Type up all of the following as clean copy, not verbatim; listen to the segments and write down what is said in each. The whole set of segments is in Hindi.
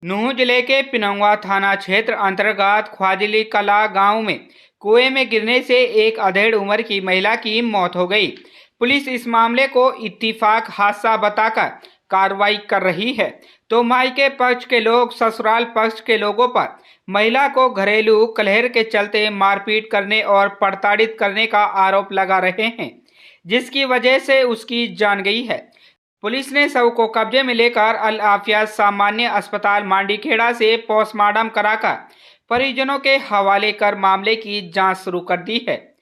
नूंह जिले के पिनौवा थाना क्षेत्र अंतर्गत ख्वाजली कला गांव में कुएं में गिरने से एक अधेड़ उम्र की महिला की मौत हो गई। पुलिस इस मामले को इत्तेफाक हादसा बताकर कार्रवाई कर रही है, तो मायके पक्ष के लोग ससुराल पक्ष के लोगों पर महिला को घरेलू कलह के चलते मारपीट करने और प्रताड़ित करने का आरोप लगा रहे हैं, जिसकी वजह से उसकी जान गई है। पुलिस ने शव को कब्जे में लेकर अल आफिया सामान्य अस्पताल मांडीखेड़ा से पोस्टमार्टम कराकर परिजनों के हवाले कर मामले की जांच शुरू कर दी है।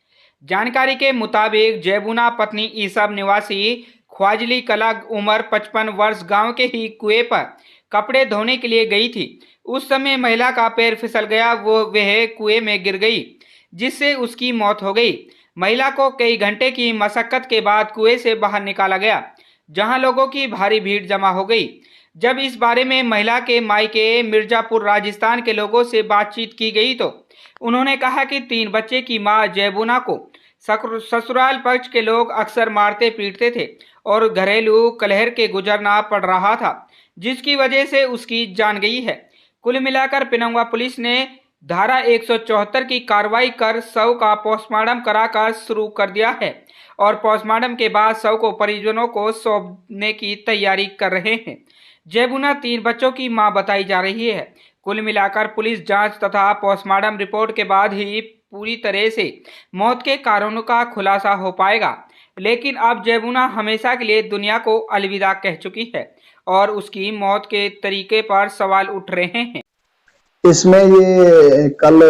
जानकारी के मुताबिक जैबुना पत्नी ईसब निवासी ख्वाजली कला उम्र 55 वर्ष गांव के ही कुएं पर कपड़े धोने के लिए गई थी। उस समय महिला का पैर फिसल गया, वह कुएं में गिर गई, जिससे उसकी मौत हो गई। महिला को कई घंटे की मशक्कत के बाद कुएं से बाहर निकाला गया, जहां लोगों की भारी भीड़ जमा हो गई। जब इस बारे में महिला के मायके मिर्जापुर राजस्थान के लोगों से बातचीत की गई तो उन्होंने कहा कि 3 बच्चे की मां जैबुना को ससुराल पक्ष के लोग अक्सर मारते पीटते थे और घरेलू कलह के गुजरना पड़ रहा था, जिसकी वजह से उसकी जान गई है। कुल मिलाकर पिनौवा पुलिस ने धारा 174 की कार्रवाई कर शव का पोस्टमार्टम कराकर शुरू कर दिया है और पोस्टमार्टम के बाद शव को परिजनों को सौंपने की तैयारी कर रहे हैं। जैबुना 3 बच्चों की मां बताई जा रही है। कुल मिलाकर पुलिस जांच तथा पोस्टमार्टम रिपोर्ट के बाद ही पूरी तरह से मौत के कारणों का खुलासा हो पाएगा, लेकिन अब जैबुना हमेशा के लिए दुनिया को अलविदा कह चुकी है और उसकी मौत के तरीके पर सवाल उठ रहे हैं। इसमें ये कल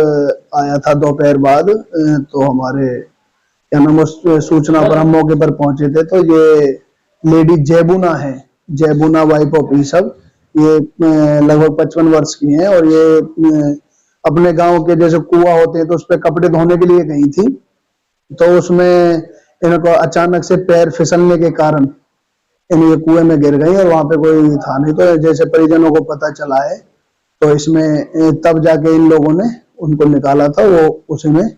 आया था दोपहर बाद, तो हमारे क्या नाम सूचना पर हम मौके पर पहुंचे थे, तो ये लेडी जैबुना है, जैबुना वाइफ ऑफ ईसब, ये लगभग 55 वर्ष की हैं और ये अपने गांव के जैसे कुआं होते हैं तो उस पर कपड़े धोने के लिए गई थी। तो उसमें इनको अचानक से पैर फिसलने के कारण ये कुएं में गिर गई और वहां पे कोई था नहीं। तो जैसे परिजनों को पता चला है तो इसमें तब जाके इन लोगों ने उनको निकाला था, वो उसी में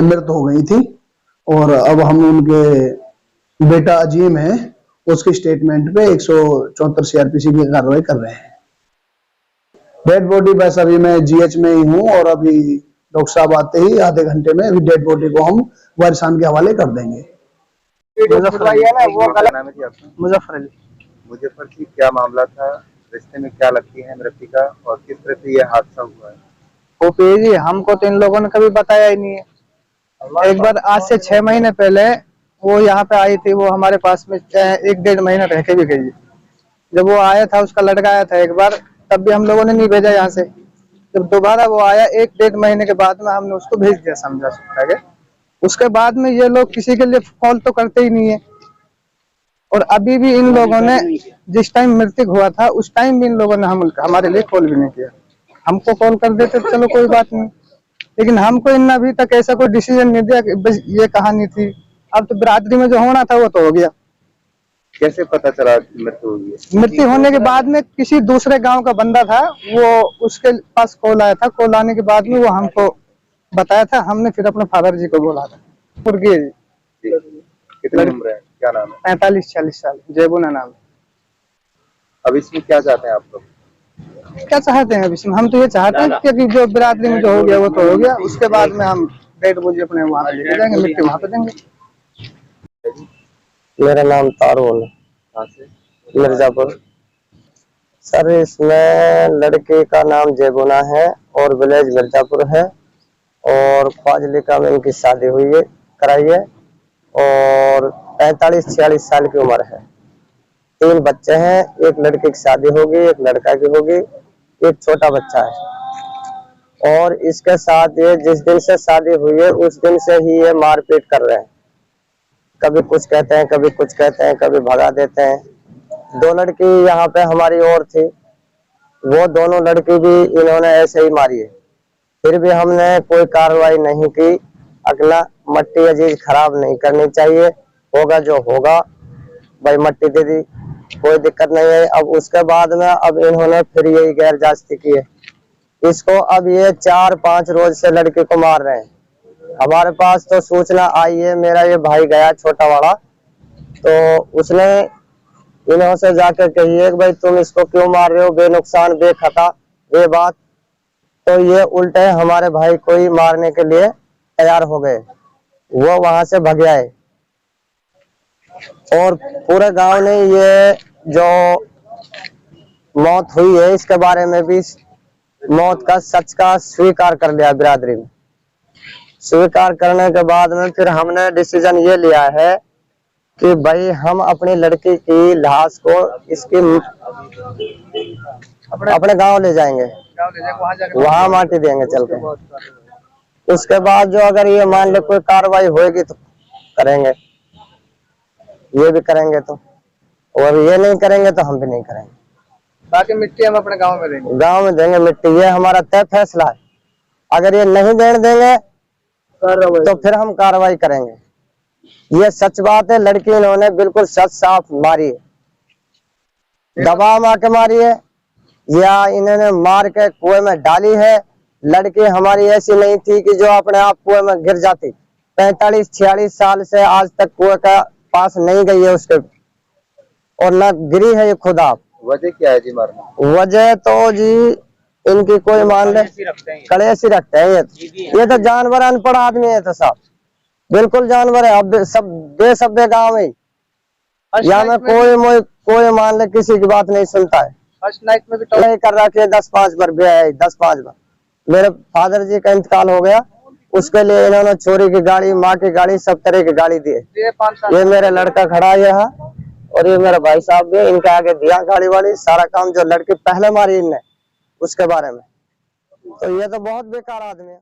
मृत हो गई थी। और अब हम उनके बेटा अजीम है, उसकी स्टेटमेंट पे 174 सीआरपीसी की कार्रवाई कर रहे हैं। डेड बॉडी बस अभी मैं जीएच में ही हूँ और अभी डॉक्टर साहब आते ही आधे घंटे में अभी डेड बॉडी को हम वारिसान के हवाले कर देंगे। मुजफ्फर अली। मुजफ्फर जी, क्या मामला था? रिश्ते में क्या लगती है मृतिका और किस तरह से यह हादसा हुआ है? ओपी जी, हमको तो इन लोगों ने कभी बताया ही नहीं है। एक बार आज से 6 महीने पहले वो यहाँ पे आई थी, वो हमारे पास में 1-1.5 महीना रह के भी गई। जब वो आया था, उसका लड़का आया था एक बार, तब भी हम लोगों ने नहीं भेजा यहाँ से। जब दोबारा वो आया 1-1.5 महीने के बाद में हमने उसको भेज दिया, समझा सकता है। उसके बाद में ये लोग किसी के लिए कॉल तो करते ही नहीं है। और अभी भी इन लोगों ने जिस टाइम मृत्यु हुआ था उस टाइम भी इन लोगों ने हमारे लिए कॉल भी नहीं किया। हमको कॉल कर देते चलो कोई बात नहीं, लेकिन हमको इन अभी तक ऐसा कोई डिसीजन नहीं दिया कि बस ये कहानी थी। अब तो बिरादरी में जो होना था वो तो हो गया। कैसे पता चला मृत्यु हुई है? मृत्यु होने के बाद में किसी दूसरे गांव का बंदा था, वो उसके पास कॉल आया था। कॉल आने के बाद में वो हमको बताया था, हमने फिर अपने फादर जी को बोला था। कितनी उम्र है, क्या नाम है? 45-46 साल, जैबुना नाम। अब इसमें क्या चाहते हैं आप लोग? क्या चाहते हैं? अभी हम तो ये चाहते हैं कि जो बिरादरी में जो हो गया वो तो हो गया। उसके बाद में हम डेड बॉडी अपने वहाँ पे लेके जाएंगे, मिट्टी वहाँ पे देंगे। मेरा नाम तारुल मिर्जापुर। सर, इसमें लड़के का नाम जैबुना है और विलेज मिर्जापुर है और ख्वाजलिका में इनकी शादी हुई है, कराई है और 45-46 साल की उम्र है। 3 बच्चे हैं, एक लड़के की शादी होगी, एक लड़का की होगी, एक छोटा बच्चा है। और इसके साथ ये जिस दिन से शादी हुई है उस दिन से ही ये मारपीट कर रहे हैं। कभी कुछ कहते हैं, कभी कुछ कहते हैं, कभी भगा देते हैं। 2 लड़की यहाँ पे हमारी और थी, वो दोनों लड़की भी इन्होंने ऐसे ही मारी है। फिर भी हमने कोई कार्रवाई नहीं की। अगला मट्टी अजीज खराब नहीं करनी चाहिए, होगा जो होगा, भाई मट्टी दे दी, कोई दिक्कत नहीं है। अब उसके बाद में अब इन्होंने फिर यही गैर जास्ती की है। इसको अब ये 4-5 रोज से लड़के को मार रहे हैं। हमारे पास तो सूचना आई है, मेरा ये भाई गया छोटा वाला, तो उसने इन्हों से जाकर कहिए कि भाई तुम इसको क्यों मार रहे हो, बेनुकसान बेखता बेबात। तो ये उल्टे हमारे भाई को ही मारने के लिए तैयार हो गए, वो वहां से भग आए। और पूरे गांव ने ये जो मौत हुई है इसके बारे में भी मौत का सच का स्वीकार कर लिया बिरादरी में। स्वीकार करने के बाद में फिर हमने डिसीजन ये लिया है कि भाई हम अपनी लड़की की लाश को इसकी अपने गांव ले जाएंगे, वहां माटी देंगे चल के। उसके बाद जो अगर ये मान ले कोई कार्रवाई होगी तो करेंगे, ये भी करेंगे तो, और ये नहीं करेंगे तो हम भी नहीं करेंगे। बाकी मिट्टी हम अपने गांव में देंगे, गांव में देंगे मिट्टी, ये हमारा तय फैसला है। अगर ये नहीं देंगे तो फिर हम कार्रवाई करेंगे। ये सच बात है, लड़की इन्होंने बिल्कुल सच साफ मारी है, दबाव मार के मारी है या इन्होंने मार के कुएं में डाली है। लड़की हमारी ऐसी नहीं थी कि जो अपने आप कुएं में गिर जाती। 45-46 साल से आज तक कुएं का पास नहीं गई है उसके, और न गिरी है ये खुद आप। वजह क्या है जी मारना? वजह तो जी इनकी कोई मान ले कलेश ही रखते हैं। ये तो जानवर अनपढ़ आदमी है, तो साहब बिल्कुल जानवर है। अब सब बेसभ्य गाँव में यहाँ में कोई मान ले किसी की बात नहीं सुनता है। फर्स्ट नाइट में भी नहीं कर रखी है 10-5 बार ब्याह है, 10-5 बार। मेरे फादर जी का इंतकाल हो गया, उसके लिए इन्होंने छोरी की गाड़ी, माँ की गाड़ी, सब तरह की गाड़ी दी है। ये मेरा लड़का खड़ा है यहाँ, और ये मेरा भाई साहब भी, इनके आगे दिया गाड़ी वाली सारा काम। जो लड़की पहले मारी इनने उसके बारे में, तो ये तो बहुत बेकार आदमी है।